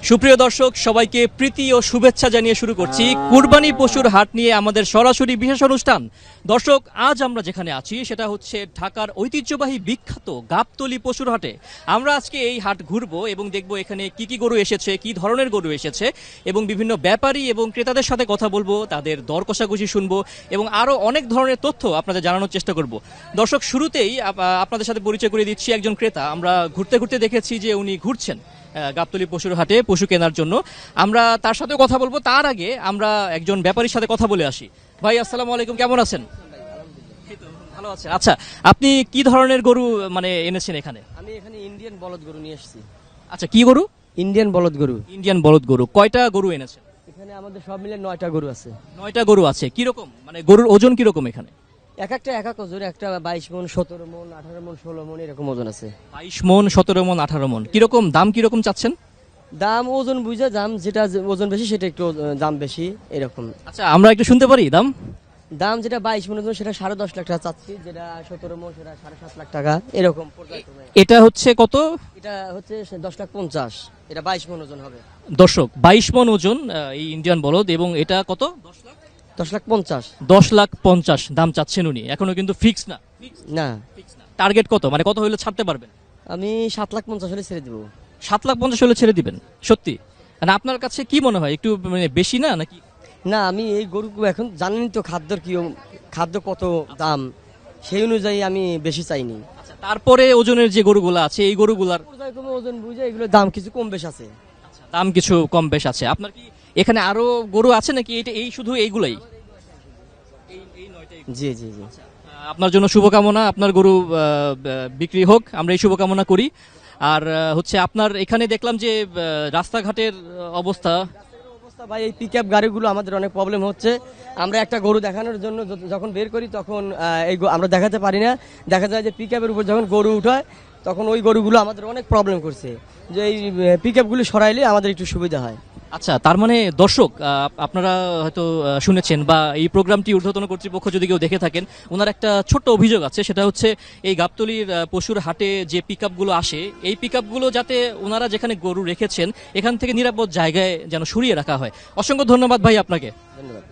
সুপ্রিয় দর্শক, সবাইকে প্রীতি ও শুভেচ্ছা জানিয়ে শুরু করছি কুরবানি পশুর হাট নিয়ে আমাদের সরাসরি বিশেষ অনুষ্ঠান। দর্শক, আজ আমরা যেখানে আছি সেটা হচ্ছে ঢাকার ঐতিহ্যবাহী বিখ্যাত গাবতলী পশুর হাটে। আমরা আজকে এই হাট ঘুরবো এবং দেখবো এখানে কি কি গরু এসেছে, কি ধরনের গরু এসেছে এবং বিভিন্ন ব্যাপারী এবং ক্রেতাদের সাথে কথা বলবো, তাদের দর কষাকষি শুনবো এবং আরো অনেক ধরনের তথ্য আপনাদের জানানোর চেষ্টা করব। দর্শক, শুরুতেই আপনাদের সাথে পরিচয় করে দিচ্ছি একজন ক্রেতা। আমরা ঘুরতে ঘুরতে দেখেছি যে উনি ঘুরছেন গাবতলী পশুর হাটে পশু কেনার জন্য। আমরা তার সাথে কথা বলবো, তার আগে আমরা একজন ব্যাপারীর সাথে কথা বলে আসি। ভাই, আসসালামু আলাইকুম, কেমন আছেন? ভালো আছেন। আচ্ছা, আপনি কি ধরনের গরু এনেছেন এখানে? আমি এখানে ইন্ডিয়ান বলদ গরু নিয়ে এসেছি। আচ্ছা, কি গরু? ইন্ডিয়ান বলদ গরু। ইন্ডিয়ান বলদ গরু। কয়টা গরু এনেছেন? এখানে আমাদের সব মিলে 9টা গরু আছে। 9টা গরু আছে। কিরকম, গরুর ওজন কিরকম এখানে? এক একটা ওজন, একটা 22 মণ, 17 মণ, 18 মণ, 16 মণ এরকম ওজন আছে। 22 মণ, 17 মণ, 18 মণ। কিরকম দাম, কিরকম চাচ্ছেন? দাম ওজন বুঝে দাম, যেটা ওজন বেশি সেটা একটু দাম বেশি এরকম। আচ্ছা, আমরা একটু শুনতে পারি দাম? দাম যেটা 22 মণ ওজন সেটা 10.5 লাখ টাকা চাচ্ছি, যেটা 17 মণ সেটা 7.5 লাখ টাকা এরকম। এটা হচ্ছে কত? এটা হচ্ছে 10,50,000, এটা 22 মণ ওজন হবে। দর্শক, 22 মণ ওজন এই ইন্ডিয়ান বলদ, এবং এটা কত? 10,50,000। 10,50,000 দাম চাচ্ছেন উনি। এখনো কিন্তু ফিক্স না। না, টার্গেট কত, কত হলে ছাড়তে পারবেন? আমি 7,50,000 হলে ছেড়ে দেবো। 7,50,000 হলে ছেড়ে দিবেন? সত্যি? আপনার কাছে কি মনে হয়, একটু বেশি না নাকি? না, আমি এই গরু এখন জানেন তো খাদ্য কত দাম, সেই অনুযায়ী আমি বেশি চাইনি। আচ্ছা, তারপরে ওজনের যে গরুগুলো আছে এই গরুগুলার ওজন বুঝে এগুলোর দাম কিছু কম বেশ আছে। দাম কিছু কম বেশ আছে। আপনার কি এখানে আরো গরু আছে নাকি এই শুধু এইগুলাই? জি জি জি। আপনার জন্য শুভকামনা, আপনার গরু বিক্রি হোক, আমরা এই শুভকামনা করি। আর হচ্ছে আপনার এখানে দেখলাম যে রাস্তাঘাটের অবস্থা। ভাই, এই পিকআপ গাড়িগুলো আমাদের অনেক প্রবলেম হচ্ছে। আমরা একটা গরু দেখানোর জন্য যখন বের করি তখন আমরা দেখাতে পারি না। দেখা যায় যে পিকআপের উপর যখন গরু উঠায় তখন ওই গরুগুলো আমাদের অনেক প্রবলেম করছে, যে এই পিকআপগুলো সরাইলে আমাদের একটু সুবিধা হয়। আচ্ছা, তার দর্শক, আপনারা হয়তো শুনেছেন বা এই প্রোগ্রামটি ঊর্ধ্বতন কর্তৃপক্ষ যদি কেউ দেখে থাকেন, ওনার একটা ছোট্ট অভিযোগ আছে। সেটা হচ্ছে এই গাবতলীর পশুর হাটে যে পিকআপগুলো আসে, এই পিকআপগুলো যাতে ওনারা যেখানে গরু রেখেছেন এখান থেকে নিরাপদ জায়গায় যেন সরিয়ে রাখা হয়। অসংখ্য ধন্যবাদ ভাই আপনাকে। ধন্যবাদ।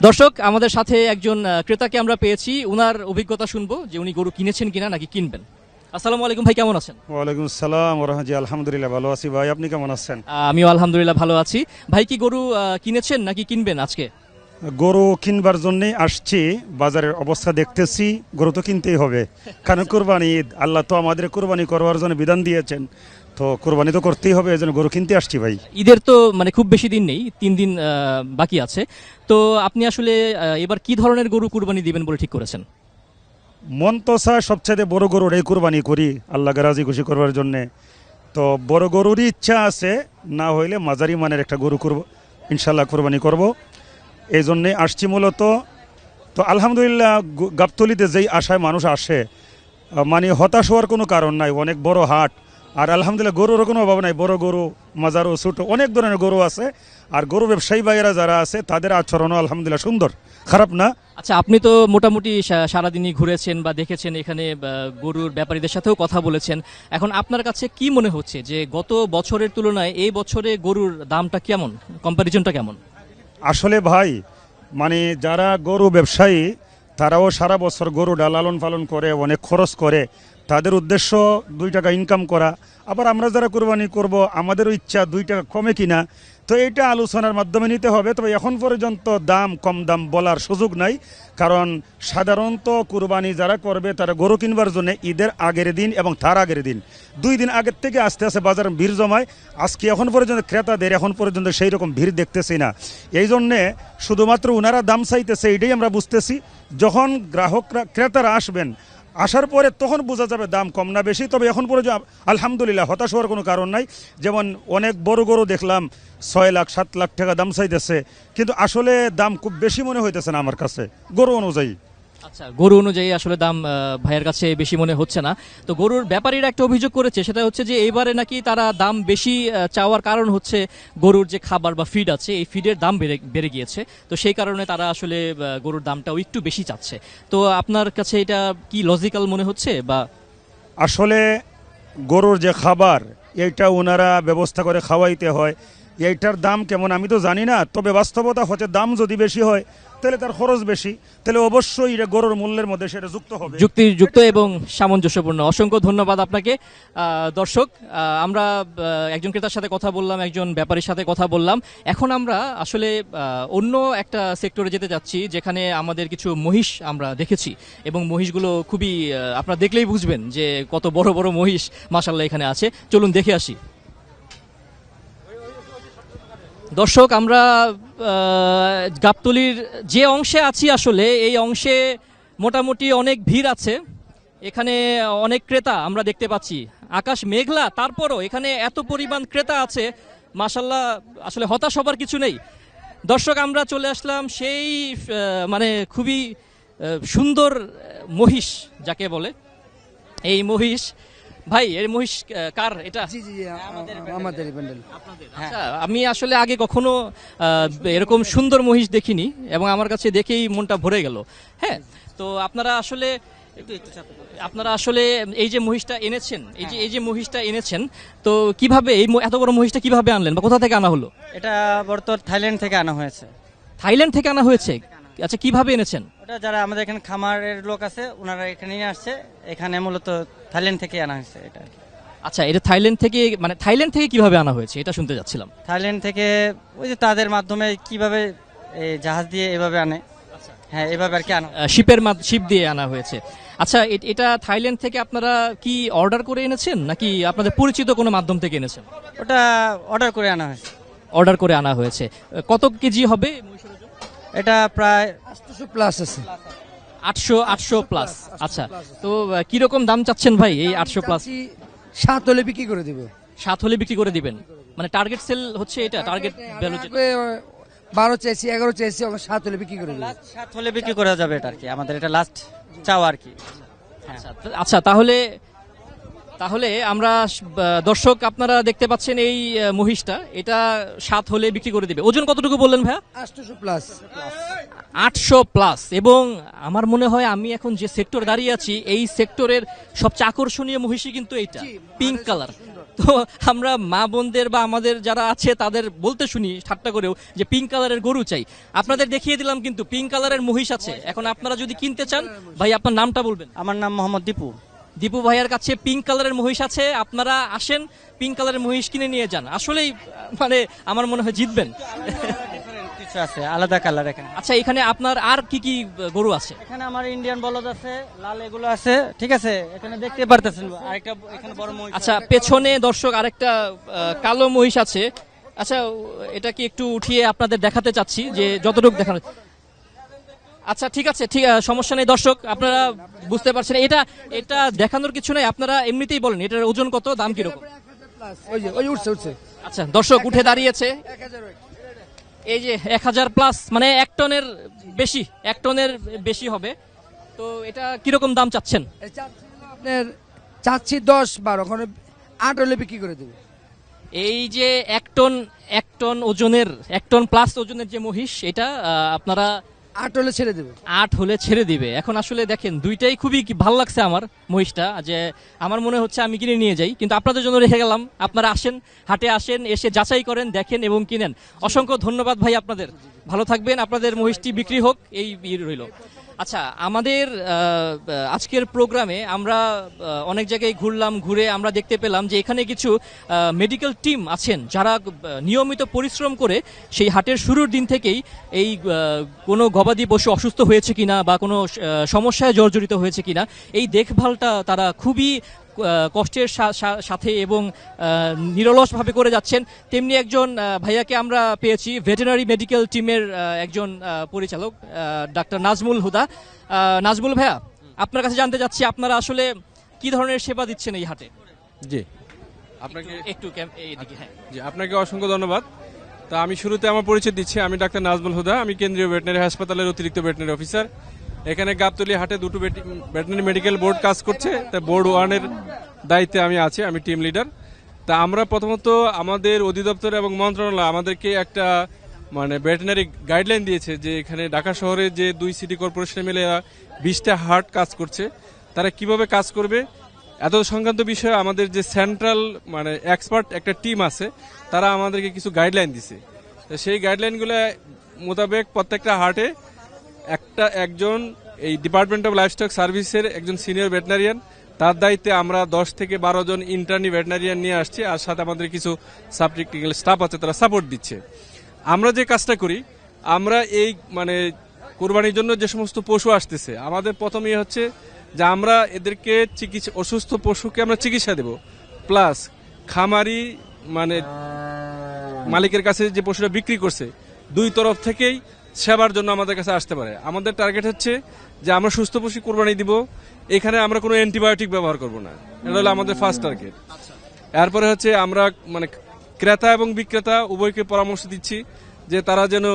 দর্শক, আমাদের সাথে একজন ক্রেতাকে আমরা পেয়েছি। ওনার অভিজ্ঞতা শুনবো যে উনি গরু কিনেছেন কিনা নাকি কিনবেন। আসসালামু আলাইকুম ভাই, কেমন আছেন? ওয়ালাইকুম আসসালাম ওয়া রাহমাতুল্লাহি। আলহামদুলিল্লাহ ভালো আছি ভাই, আপনি কেমন আছেন? আমিও আলহামদুলিল্লাহ ভালো আছি। ভাই, কি গরু কিনেছেন নাকি কিনবেন আজকে? গরু কিনবার জন্যই আসছি, বাজারের অবস্থা দেখতেছি। গরু তো কিনতেই হবে, কারণ কুরবানি ঈদ, আল্লাহ তো আমাদের কুরবানি করবার জন্য বিধান দিয়েছেন, তো কুরবানি তো করতেই হবে, এজন্য গরু কিনতে আসছি ভাই। ঈদের তো খুব বেশি দিন নেই, 3 দিন বাকি আছে। তো আপনি আসলে এবার কি ধরনের গরু কুরবানি দিবেন বলে ঠিক করেছেন? মন তো চায় সবচেয়ে বড় গরুর এই কুরবানি করি, আল্লাহকে রাজি খুশি করবার জন্যে। তো বড় গরুরই ইচ্ছা আছে, না হইলে মাঝারি মানের একটা গরু করব, ইনশাল্লাহ কুরবানি করব, এই জন্যে আসছি মূলত। তো আলহামদুলিল্লাহ, গাবতলীতে যেই আশায় মানুষ আসে, হতাশ হওয়ার কোনো কারণ নাই। অনেক বড় হাট, আর আলহামদুলিল্লাহ গরুরও কোনো অভাব নাই। বড় গরু, মাজারও, ছোটো, অনেক ধরনের গরু আছে। আর গরু ব্যবসায়ী ভাইয়েরা যারা আছে তাদের আচরণও আলহামদুলিল্লাহ সুন্দর, খারাপ না। আচ্ছা, আপনি তো মোটামুটি সারাদিনই ঘুরেছেন বা দেখেছেন এখানে, গরুর ব্যাপারীদের সাথেও কথা বলেছেন। এখন আপনার কাছে কি মনে হচ্ছে যে গত বছরের তুলনায় এই বছরে গরুর দামটা কেমন, কম্পারিজনটা কেমন? আসলে ভাই, যারা গরু ব্যবসায়ী তারাও সারা বছর গরুটা লালন পালন করে, অনেক খরচ করে, তাদের উদ্দেশ্য 2 টাকা ইনকাম করা। আবার আমরা যারা কুরবানি করব আমাদেরও ইচ্ছা 2 টাকা কমে কিনা। তো এটা আলোচনার মাধ্যমে নিতে হবে। তবে এখন পর্যন্ত কম দাম বলার সুযোগ নাই, কারণ সাধারণত কুরবানি যারা করবে তারা গরু কিনবার জন্য ঈদের আগের দিন এবং তার আগের দিন 2 দিন আগের থেকে আস্তে আস্তে বাজারে ভিড় জমায়। আজকে এখন পর্যন্ত ক্রেতাদের এখন পর্যন্ত সেই রকম ভিড় দেখতেছি না। এই জন্যে শুধুমাত্র ওনারা দাম চাইতেছে, এটাই আমরা বুঝতেছি। যখন ক্রেতারা আসবেন, আসার পরে তখন বোঝা যাবে দাম কম না বেশি। তবে এখন পর্যন্ত আলহামদুলিল্লাহ হতাশ হওয়ার কোনো কারণ নাই। যেমন অনেক বড় গরু দেখলাম 6 লাখ 7 লাখ টাকা দাম চাইতেছে, কিন্তু আসলে দাম খুব বেশি মনে হইতেছে না আমার কাছে গরু অনুযায়ী। আচ্ছা, গরু অনুযায়ী আসলে দাম ভাইয়ের কাছে বেশি মনে হচ্ছে না। তো গরুর ব্যাপারীরা একটা অভিযোগ করেছে, সেটা হচ্ছে যে এইবারে নাকি তারা দাম বেশি চাওয়ার কারণ হচ্ছে গরুর যে খাবার বা ফিড আছে, এই ফিডের দাম বেড়ে গিয়েছে। তো সেই কারণে তারা আসলে গরুর দামটাও একটু বেশি চাচ্ছে। তো আপনার কাছে এটা কি লজিক্যাল মনে হচ্ছে? বা আসলে গরুর যে খাবার, এইটা ওনারা ব্যবস্থা করে খাওয়াইতে হয়। এইটার দাম কেমন আমি তো জানি না, তবে বাস্তবতা হচ্ছে দাম যদি বেশি হয় তাহলে তার খরচ বেশি, তাহলে অবশ্যই এটা গরুর মূল্যের মধ্যে সেটা যুক্ত হবে। যুক্তিযুক্ত এবং সামঞ্জস্যপূর্ণ। অসংখ্য ধন্যবাদ আপনাকে। দর্শক, আমরা একজন ক্রেতার সাথে কথা বললাম, একজন ব্যাপারীর সাথে কথা বললাম। এখন আমরা আসলে অন্য একটা সেক্টরে যেতে যাচ্ছি, যেখানে আমাদের কিছু মহিষ আমরা দেখেছি এবং মহিষগুলো খুবই আপনারা দেখলেই বুঝবেন যে কত বড় বড় মহিষ মাশাআল্লাহ এখানে আছে। চলুন দেখে আসি। দর্শক, আমরা গাবতলীর যে অংশে আছি আসলে এই অংশে মোটামুটি অনেক ভিড় আছে। এখানে অনেক ক্রেতা আমরা দেখতে পাচ্ছি। আকাশ মেঘলা, তারপরও এখানে এত পরিমাণ ক্রেতা আছে, মাশাআল্লাহ, আসলে হতাশ হবার কিছু নেই। দর্শক, আমরা চলে আসলাম সেই মানে খুবই সুন্দর মহিষ যাকে বলে, এই মহিষ। ভাই, এর মহিষ কার এটা? জি জি আমাদের প্যান্ডেল। আচ্ছা, আমি আসলে আগে কখনো এরকম সুন্দর মহিষ দেখিনি এবং আমার কাছে দেখেই মনটা ভরে গেল। হ্যাঁ, তো আপনারা আসলে এই যে মহিষটা এনেছেন, এই যে মহিষটা এনেছেন, তো কিভাবে এই এত বড় মহিষটা কিভাবে আনলেন বা কোথা থেকে আনা হলো? এটা বর্তমান থাইল্যান্ড থেকে আনা হয়েছে। থাইল্যান্ড থেকে আনা হয়েছে? আচ্ছা, কিভাবে এনেছেন? ওটা যারা আমাদের এখানে খামারের লোক আছে ওনারা এখানে নিয়ে আসছে, এখানে মূলত থাইল্যান্ড থেকে আনা হয়েছে এটা। আচ্ছা, এটা থাইল্যান্ড থেকে, মানে থাইল্যান্ড থেকে কিভাবে আনা হয়েছে এটা শুনতে যাচ্ছিলাম। থাইল্যান্ড থেকে ওই যে তাদের মাধ্যমে কিভাবে এই জাহাজ দিয়ে এভাবে আনে, হ্যাঁ এভাবে আর কি আনা। শিপ দিয়ে আনা হয়েছে। আচ্ছা, এটা থাইল্যান্ড থেকে আপনারা কি অর্ডার করে এনেছেন নাকি আপনাদের পরিচিত কোনো মাধ্যম থেকে এনেছেন? ওটা অর্ডার করে আনা হয়েছে। অর্ডার করে আনা হয়েছে। কত কেজি হবে? এটা প্রায় 800 প্লাস আছে। 800 প্লাস। আচ্ছা, তো কিরকম দাম চাচ্ছেন ভাই এই 800 প্লাস? 7 হলে বিক্রি করে দিব। 7 হলে বিক্রি করে দিবেন, মানে টার্গেট সেল হচ্ছে এটা, টার্গেট ভ্যালু? 12 চাইছি, 11 চাইছি, 7 হলে বিক্রি করে দিব। 7 হলে বিক্রি করা যাবে এটা আর কি, আমাদের এটা লাস্ট চাওয়া আর কি। আচ্ছা, তাহলে আমরা দর্শক, আপনারা দেখতে পাচ্ছেন এই মহিষটা, এটা 7 হলে বিক্রি করে দিবে। ওজন কতটুকু বললেন ভাইয়া? 800 প্লাস। 800 প্লাস। এবং আমার মনে হয় আমি এখন যে সেক্টর দাঁড়িয়ে আছি এই সেক্টরের সবচেয়ে আকর্ষণীয় মহিষী কিন্তু এইটা, পিঙ্ক কালার। তো আমরা মা বোনদের বা আমাদের যারা আছে তাদের বলতে শুনি ঠাট্টা করেও যে পিঙ্ক কালারের গরু চাই। আপনাদের দেখিয়ে দিলাম কিন্তু পিঙ্ক কালারের মহিষ আছে। এখন আপনারা যদি কিনতে চান, ভাই আপনার নামটা বলবেন। আমার নাম মোহাম্মদ দীপু। দীপু ভাইয়ার কাছে পিঙ্ক কালারের মহিষ আছে, আপনারা আসেন, পিঙ্ক কালারের মহিষ কিনে নিয়ে যান। আসলেই মানে আমার মনে হয় জিতবেন। কিছু আছে আলাদা কালার এখানে। আচ্ছা, এখানে আপনার আর কি কি গরু আছে? এখানে আমার ইন্ডিয়ান বলদ আছে, লাল এগুলো আছে, ঠিক আছে, এখানে দেখতে পারতেছেন। আরেকটা এখানে বড় মহিষ। আচ্ছা, পেছনে দর্শক আরেকটা কালো মহিষ আছে। আচ্ছা, এটা কি একটু উঠিয়ে আপনাদের দেখাতে চাচ্ছি যে যতটুকু দেখানো। আচ্ছা, ঠিক আছে, সমস্যা নেই। দর্শক, আপনারা বুঝতে পারছেন, এটা দেখানোর কিছু নাই, আপনারা এমনিতেই বলেন এটার ওজন কত, দাম কিরকম? ওই উঠছে। আচ্ছা, দর্শক উঠে দাঁড়িয়েছে। এই যে 1000 প্লাস, মানে 1 টনের বেশি, 1 টনের বেশি হবে। তো এটা কিরকম দাম চাচ্ছেন? আপনার চাচ্ছি 10-12, ওখানে 8 হলে বিক্রি করে দেব। এই যে 1 টন ওজনের, 1 টন প্লাস ওজনের যে মহিষ, এটা আপনারা 8 হলে ছেড়ে দেব। 8 হলে ছেড়ে দিবে। এখন আসলে দেখেন, দুইটাই খুবই ভালো লাগছে আমার মহিষটা, যে আমার মনে হচ্ছে আমি কিনে নিয়ে যাই, কিন্তু আপনাদের জন্য রেখে গেলাম। আপনারা আসেন, হাটে আসেন, এসে যাচাই করেন, দেখেন এবং কিনেন। অসংখ্য ধন্যবাদ ভাই আপনাদের, ভালো থাকবেন, আপনাদের মহিষটি বিক্রি হোক, এই রইল। আচ্ছা, আমাদের আজকের প্রোগ্রামে আমরা অনেক জায়গায় ঘুরলাম, ঘুরে আমরা দেখতে পেলাম যে এখানে কিছু মেডিকেল টিম আছেন যারা নিয়মিত পরিশ্রম করে সেই হাটের শুরুর দিন থেকেই এই কোনো গবাদি পশু অসুস্থ হয়েছে কিনা বা কোনো সমস্যায় জর্জরিত হয়েছে কিনা এই দেখভালটা তারা খুবই কষ্টের সাথে এবং নিরলসভাবে করে যাচ্ছেন। তেমনি একজন ভাইয়াকে আমরা পেয়েছি, ভেটেরিনারি মেডিকেল টিমের একজন পরিচালক, ডাক্তার নাজমুল হুদা। নাজমুল ভাইয়া, আপনার কাছে জানতে চাচ্ছি আপনারা আসলে কি ধরনের সেবা দিচ্ছেন এই হাটে? জি, আপনাকে এইদিকে। হ্যাঁ জি, আপনাকে অসংখ্য ধন্যবাদ। তা আমি শুরুতে আমার পরিচয় দিচ্ছি, আমি ডাক্তার নাজমুল হুদা, আমি কেন্দ্রীয় ভেটেরিনারি হাসপাতালের অতিরিক্ত ভেটেরিনারি অফিসার। এখানে গাবতলী হাটে 2টো ভেটেরিনারি মেডিকেল বোর্ড কাজ করছে, তা বোর্ড 1-এর দায়িত্বে আমি আছি, আমি টিম লিডার। তা আমরা প্রথমত আমাদের অধিদপ্তর এবং মন্ত্রণালয় আমাদেরকে একটা মানে ভেটেরিনারি গাইডলাইন দিয়েছে যে এখানে ঢাকা শহরে যে 2 সিটি কর্পোরেশনে মিলে 20টা হাট কাজ করছে, তারা কিভাবে কাজ করবে এত সংক্রান্ত বিষয়ে আমাদের যে সেন্ট্রাল মানে এক্সপার্ট একটা টিম আছে, তারা আমাদেরকে কিছু গাইডলাইন দিছে। তো সেই গাইডলাইনগুলো মোতাবেক প্রত্যেকটা হাটে একজন এই ডিপার্টমেন্ট অফ লাইভস্টক সার্ভিসের একজন সিনিয়র ভেটেরিনারিয়ান, তার দায়িত্বে আমরা 10 থেকে 12 জন ইন্টার্নি ভেটেরিনারিয়ান নিয়ে আসছি, আর সাথে আমাদের কিছু সাব টেকনিক্যাল স্টাফ আছে, তারা সাপোর্ট দিচ্ছে। আমরা যে কাজটা করি, আমরা এই মানে কোরবানির জন্য যে সমস্ত পশু আসতেছে, আমাদের প্রথমেই হচ্ছে যে আমরা এদেরকে অসুস্থ পশুকে আমরা চিকিৎসা দেব, প্লাস খামারি মানে মালিকের কাছে যে পশুরা বিক্রি করছে, দুই তরফ থেকেই সেবার জন্য আমাদের কাছে আসতে পারে। আমাদের টার্গেট হচ্ছে যে আমরা সুস্থ পশু কোরবানি দিব, এখানে আমরা কোনো অ্যান্টিবায়োটিক ব্যবহার করব না, এটা হলো আমাদের ফার্স্ট টার্গেট। এরপরে হচ্ছে আমরা মানে ক্রেতা এবং বিক্রেতা উভয়কে পরামর্শ দিচ্ছি যে তারা যেন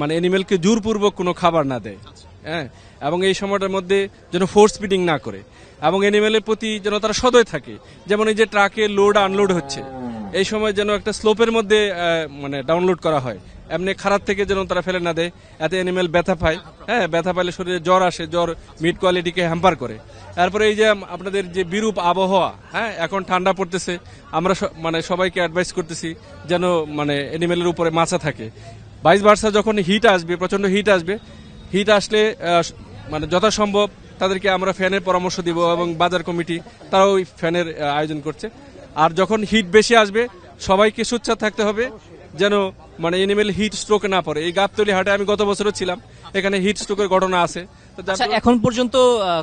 মানে অ্যানিমেলকে জোরপূর্বক কোনো খাবার না দেয়, হ্যাঁ, এবং এই সময়টার মধ্যে যেন ফোর্স ফিডিং না করে, এবং অ্যানিমেলের প্রতি যেন তারা সদয় থাকে। যেমন এই যে ট্রাকে লোড আনলোড হচ্ছে, এই সময় যেন একটা স্লোপের মধ্যে মানে ডাউনলোড করা হয়, এমনি খারাপ থেকে যেন তারা ফেলে না দেয়, এতে অ্যানিমেল ব্যথা পায়, হ্যাঁ, ব্যথা পাইলে শরীরে জ্বর আসে, জ্বর মিট কোয়ালিটিকে হ্যাম্পার করে। তারপরে এই যে আপনাদের যে বিরূপ আবহাওয়া, হ্যাঁ, এখন ঠান্ডা পড়তেছে, আমরা মানে সবাইকে অ্যাডভাইস করতেছি যেন মানে অ্যানিমেলের উপরে মাছা থাকে। ভাইস ভার্সা যখন হিট আসবে, প্রচন্ড হিট আসবে, হিট আসলে মানে যথাসম্ভব তাদেরকে আমরা ফ্যানের পরামর্শ দিব, এবং বাজার কমিটি তারাও ওই ফ্যানের আয়োজন করছে। আর যখন হিট বেশি আসবে, সবাইকে সোচ্চার থাকতে হবে যেন মানে এনিমেল হিট স্ট্রোকে না পড়ে। এই গাবতলী হাটে আমি গত বছরও ছিলাম, এখানে হিট স্ট্রোকের ঘটনা আছে। তো আচ্ছা, এখন পর্যন্ত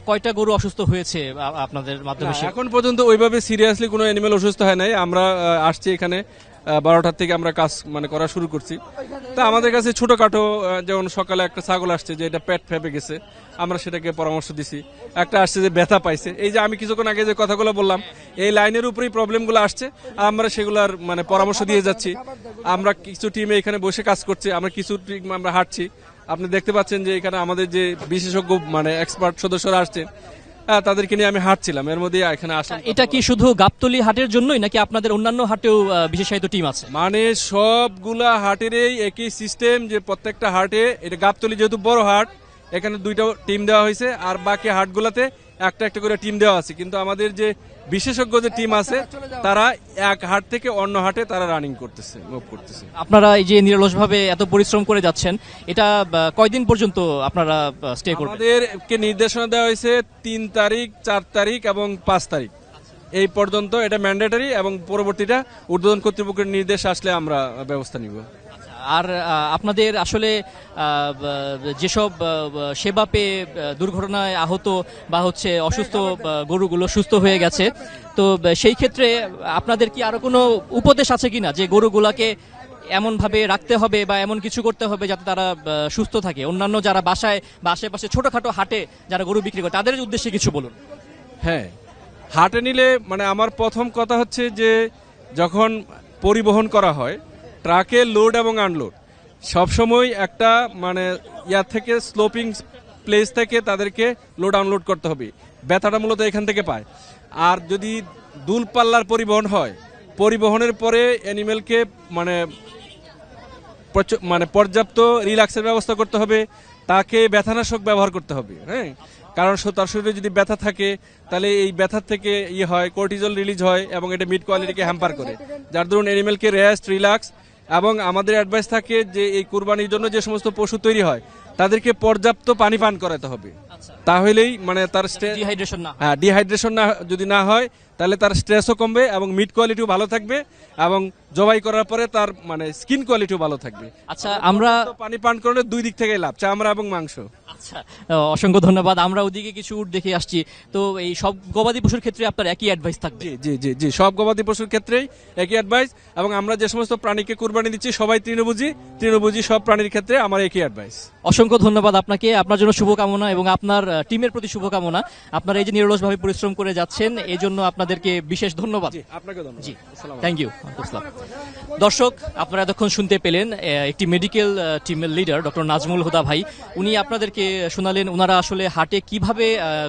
কয়টা গরু অসুস্থ হয়েছে আপনাদের মাধ্যমে? এখন পর্যন্ত ওইভাবে সিরিয়াসলি কোনো অ্যানিমেল অসুস্থ হয় নাই। আমরা আসছি এখানে 12টার থেকে আমরা কাজ মানে করা শুরু করছি। তা আমাদের কাছে ছোটখাটো যেমন সকালে একটা ছাগল আসছে যে এটা পেট ফেপে গেছে, আমরা সেটাকে পরামর্শ দিছি। একটা আসছে যে ব্যথা পাইছে, এই যে আমি কিছুক্ষণ আগে যে কথাগুলো বললাম, এই লাইনের উপরেই প্রবলেমগুলো আসছে, আমরা সেগুলোর মানে পরামর্শ দিয়ে যাচ্ছি। আমরা কিছু টিমে এখানে বসে কাজ করছি, আমরা কিছু টিম আমরা হাঁটছি। আপনি দেখতে পাচ্ছেন যে এখানে আমাদের যে বিশেষজ্ঞ মানে এক্সপার্ট সদস্যরা আসছেন, তাদেরকে নিয়ে আমি হাঁটছিলাম, এর মধ্যে এখানে আসলাম। এটা কি শুধু গাবতলী হাটের জন্যই, নাকি আপনাদের অন্যান্য হাটেও বিশেষায়িত টিম আছে? মানে সবগুলা হাটেরই একই সিস্টেম, যে প্রত্যেকটা হাটে, এটা গাবতলী যেহেতু বড় হাট, এখানে 2টা টিম দেওয়া হয়েছে, আর বাকি হাটগুলাতে একটা একটা করে টিম দেওয়া আছে। কিন্তু আমাদের যে বিশেষজ্ঞ যে টিম আছে, তারা এক হাট থেকে অন্য হাটে তারা রানিং করতেছে, মুভ করতেছে। আপনারা এই যে নিরলসভাবে এত পরিশ্রম করে যাচ্ছেন, এটা কয়দিন পর্যন্ত আপনারা স্টে করবেন? আমাদেরকে নির্দেশনা দেওয়া হয়েছে 3 তারিখ, 4 তারিখ এবং 5 তারিখ এই পর্যন্ত, এটা ম্যান্ডেটরি, এবং পরবর্তীটা ঊর্ধ্বতন কর্তৃপক্ষের নির্দেশ আসলে আমরা ব্যবস্থা নিব। আর আপনাদের আসলে যেসব সেবা পেয়ে দুর্ঘটনায় আহত বা হচ্ছে অসুস্থ গরুগুলো সুস্থ হয়ে গেছে, তো সেই ক্ষেত্রে আপনাদের কি আরো কোনো উপদেশ আছে কিনা যে গরুগুলাকে এমন ভাবে রাখতে হবে বা এমন কিছু করতে হবে যাতে তারা সুস্থ থাকে? অন্যান্য যারা বাসায় বা আশেপাশে ছোটখাটো হাটে যারা গরু বিক্রি করে, তাদের উদ্দেশ্যে কিছু বলুন। হ্যাঁ, হাটে নিলে মানে আমার প্রথম কথা হচ্ছে যে যখন পরিবহন করা হয়, ট্রাকে লোড এবং আনলোড সবসময় একটা মানে ইয়ার থেকে স্লোপিং প্লেস থেকে তাদেরকে লোড আনলোড করতে হবে, ব্যথাটা মূলত এখান থেকে পায়। আর যদি দূরপাল্লার পরিবহন হয়, পরিবহনের পরে অ্যানিমেলকে মানে মানে পর্যাপ্ত রিল্যাক্সের ব্যবস্থা করতে হবে, তাকে ব্যথানাশক ব্যবহার করতে হবে, হ্যাঁ, কারণ তার শরীরে যদি ব্যথা থাকে তাহলে এই ব্যথার থেকে হয় কর্টিজল রিলিজ হয়, এবং এটা মিড কোয়ালিটিকে হ্যাম্পার করে, যার দরুন অ্যানিমেলকে রেস্ট, রিল্যাক্স, এবং আমাদের অ্যাডভাইস থাকে যে এই কুরবানির জন্য যে সমস্ত পশু তৈরি হয় তাদেরকে পর্যাপ্ত পানি পান করাতে হবে, তাহলেই মানে তার ডিহাইড্রেশন না যদি না হয় তাহলে তার স্ট্রেসও কমবে, এবং মিট কোয়ালিটিও ভালো থাকবে, এবং জবাই করার পরে তার মানে স্কিন কোয়ালিটিও ভালো থাকবে। আচ্ছা, আমরা পানি পান করলে 2 দিক থেকে লাভ, চামড়া এবং মাংস। আচ্ছা, অসংখ্য ধন্যবাদ। আমরা ওদিকে কিছু উট দেখে আসছি, তো এই সব গবাদি পশুর ক্ষেত্রে আপনার একই অ্যাডভাইস থাকবে? জি জি জি জি, সব গবাদি পশুর ক্ষেত্রেই একই অ্যাডভাইস, এবং আমরা যে সমস্ত প্রাণীকে কুরবানি দিচ্ছি সবাই তৃণভোজী সব প্রাণীর ক্ষেত্রে আমার একই অ্যাডভাইস। অসংখ্য ধন্যবাদ আপনাকে, আপনার জন্য শুভকামনা এবং আপনার টিমের প্রতি শুভকামনা। আপনারা এই যে নিরলসভাবে পরিশ্রম করে যাচ্ছেন, এই জন্য আপনাদেরকে বিশেষ ধন্যবাদ। আপনাকে ধন্যবাদ। জি, থ্যাংক ইউ। দর্শক, আপনারা এতক্ষণ শুনতে পেলেন একটি মেডিকেল টিমের লিডার ডক্টর নাজমুল হুদা ভাই। উনি আপনাদেরকে শোনালেন ওনারা আসলে হাটে কিভাবে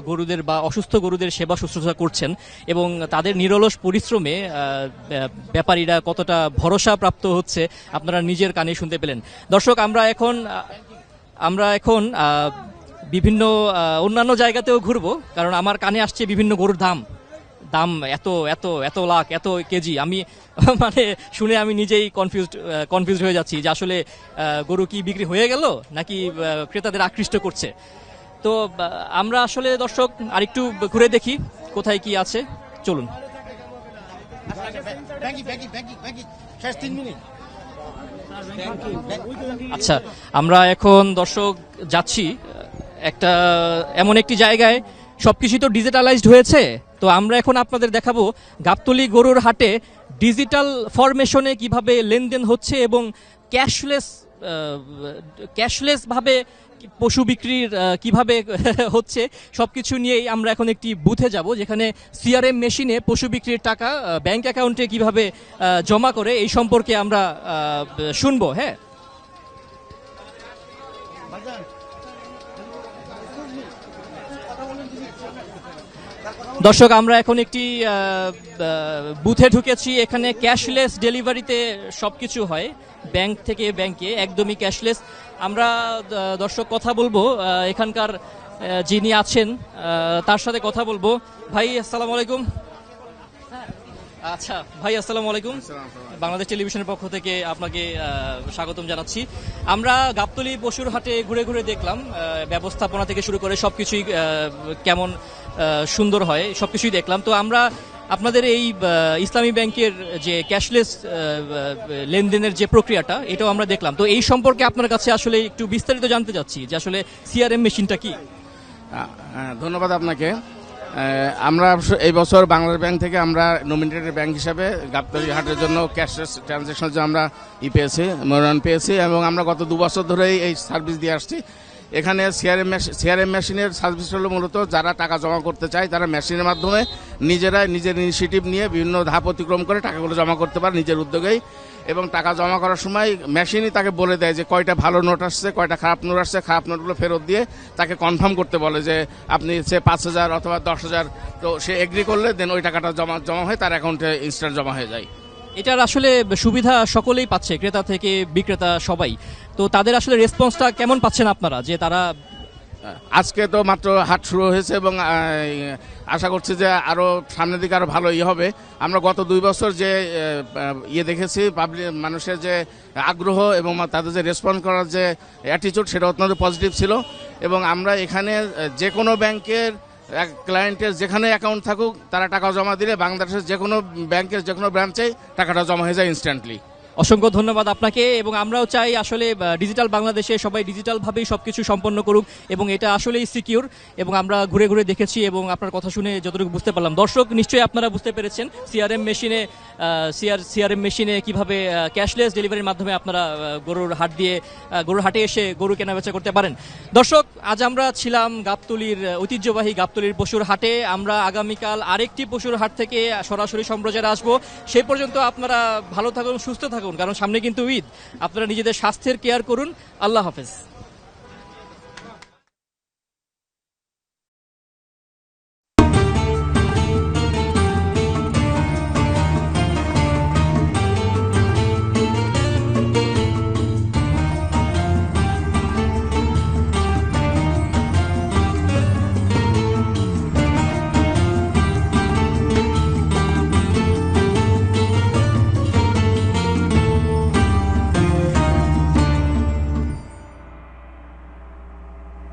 গরুদের বা অসুস্থ গরুদের সেবা শুশ্রূষা করছেন, এবং তাদের নিরলস পরিশ্রমে ব্যাপারীরা কতটা ভরসা প্রাপ্ত হচ্ছে আপনারা নিজের কানে শুনতে পেলেন। দর্শক, আমরা এখন বিভিন্ন অন্যান্য জায়গাতেও ঘুরবো, কারণ আমার কানে আসছে বিভিন্ন গরুর দাম দাম এত এত এত লাখ এত কেজি। আমি মানে শুনে আমি নিজেই কনফিউজড হয়ে যাচ্ছি যে আসলে গরু কি বিক্রি হয়ে গেল নাকি ক্রেতাদের আকৃষ্ট করছে। তো আমরা আসলে দর্শক আরেকটু ঘুরে দেখি কোথায় কি আছে, চলুন। আচ্ছা, আমরা এখন দর্শক যাচ্ছি এমন একটি জায়গায়, সবকিছু তো ডিজিটালাইজড হয়েছে। তো আমরা এখন আপনাদের দেখাবো গাবতলী গরুর হাটে ডিজিটাল ফরমেশনে কিভাবে লেনদেন হচ্ছে এবং ক্যাশলেস ভাবে পশু বিক্রির কিভাবে হচ্ছে, সবকিছু নিয়েই আমরা এখন একটি বুথে যাব, যেখানে সিআরএম মেশিনে পশু বিক্রির টাকা ব্যাংক অ্যাকাউন্টে কিভাবে জমা করে এই সম্পর্কে আমরা শুনবো। হ্যাঁ, দর্শক আমরা এখন একটি বুথে ঢুকেছি। এখানে ক্যাশলেস ডেলিভারিতে সবকিছু হয়, ব্যাংক থেকে ব্যাংকে একদমই ক্যাশলেস। আমরা দর্শক কথা বলবো এখানকার যিনি আছেন তার সাথে কথা বলবো। ভাই আসসালামু আলাইকুম। আচ্ছা ভাই আসসালামু আলাইকুম, বাংলাদেশ টেলিভিশনের পক্ষ থেকে আপনাকে স্বাগতম জানাচ্ছি। আমরা গাবতলী পশুর হাটে ঘুরে ঘুরে দেখলাম ব্যবস্থাপনা থেকে শুরু করে সবকিছুই কেমন সুন্দর হয়, সবকিছুই দেখলাম। তো আমরা আপনাদের এই ইসলামী ব্যাংকের যে ক্যাশলেস লেনদেনের যে প্রক্রিয়াটা, এটাও আমরা দেখলাম। তো এই সম্পর্কে আপনার কাছে আসলে একটু বিস্তারিত জানতে চাচ্ছি যে আসলে সিআরএম মেশিনটা কি। ধন্যবাদ আপনাকে। আমরা এই বছর বাংলাদেশ ব্যাংক থেকে আমরা নমিনেটেড ব্যাংক হিসাবে গাবতলী হাটের জন্য ক্যাশলেস ট্রানজ্যাকশনের জন্য আমরা পেয়েছি, মনোনয়ন পেয়েছি, এবং আমরা গত 2 বছর ধরেই এই সার্ভিস দিয়ে আসছি। এখানে সিআরএম মেশিনের সার্ভিস হলো মূলত যারা টাকা জমা করতে চায় তারা মেশিনের মাধ্যমে নিজের ইনিশিয়েটিভ নিয়ে বিভিন্ন ধাপ অতিক্রম করে টাকাগুলো জমা করতে পারে নিজের উদ্যোগেই, এবং টাকা জমা করার সময় মেশিনই তাকে বলে দেয় যে কয়টা ভালো নোট আসছে, কয়টা খারাপ নোট আসছে। খারাপ নোটগুলো ফেরত দিয়ে তাকে কনফার্ম করতে বলে যে আপনি সে 5,000 অথবা 10,000, তো সে এগ্রি করলে দেন ওই টাকাটা জমা হয়ে তার অ্যাকাউন্টে ইনস্ট্যান্ট জমা হয়ে যায়। এটার আসলে সুবিধা সকলেই পাচ্ছে, ক্রেতা থেকে বিক্রেতা সবাই। তো তাদের আসলে রেসপন্সটা কেমন পাচ্ছেন আপনারা, যে তারা আজকে তো মাত্র হাট শুরু হয়েছে এবং আশা করছি যে আরও সামনের দিকে আরও ভালো হবে। আমরা গত 2 বছর যে দেখেছি পাবলিক মানুষের যে আগ্রহ এবং তাদের যে রেসপন্স করার যে অ্যাটিটিউড, সেটা অত্যন্ত পজিটিভ ছিল। এবং আমরা এখানে যে কোনো ব্যাংকের ক্লায়েন্টের যেখানে অ্যাকাউন্ট থাকুক তারা টাকা জমা দিলে বাংলাদেশের যে কোনো ব্যাংকের যে কোনো ব্রাঞ্চেই টাকাটা জমা হয়ে যায় ইনস্ট্যান্টলি। অসংখ্য ধন্যবাদ আপনাকে। এবং আমরাও চাই আসলে ডিজিটাল বাংলাদেশে সবাই ডিজিটালভাবেই সবকিছু সম্পন্ন করুক, এবং এটা আসলেই সিকিউর। এবং আমরা ঘুরে ঘুরে দেখেছি এবং আপনার কথা শুনে যতটুকু বুঝতে পারলাম, দর্শক নিশ্চয়ই আপনারা বুঝতে পেরেছেন সিআরএম মেশিনে কিভাবে ক্যাশলেস ডেলিভারির মাধ্যমে আপনারা গরুর হাটে এসে গরু কেনাবেচা করতে পারেন। দর্শক, আজ আমরা ছিলাম গাবতলীর ঐতিহ্যবাহী গাবতলীর পশুর হাটে। আমরা আগামীকাল আরেকটি পশুর হাট থেকে সরাসরি সম্প্রচারে আসবো। সেই পর্যন্ত আপনারা ভালো থাকুন, সুস্থ থাকুন, কারণ সামনে কিন্তু ঈদ। আপনারা নিজেদের স্বাস্থ্যের কেয়ার করুন। আল্লাহ হাফেজ।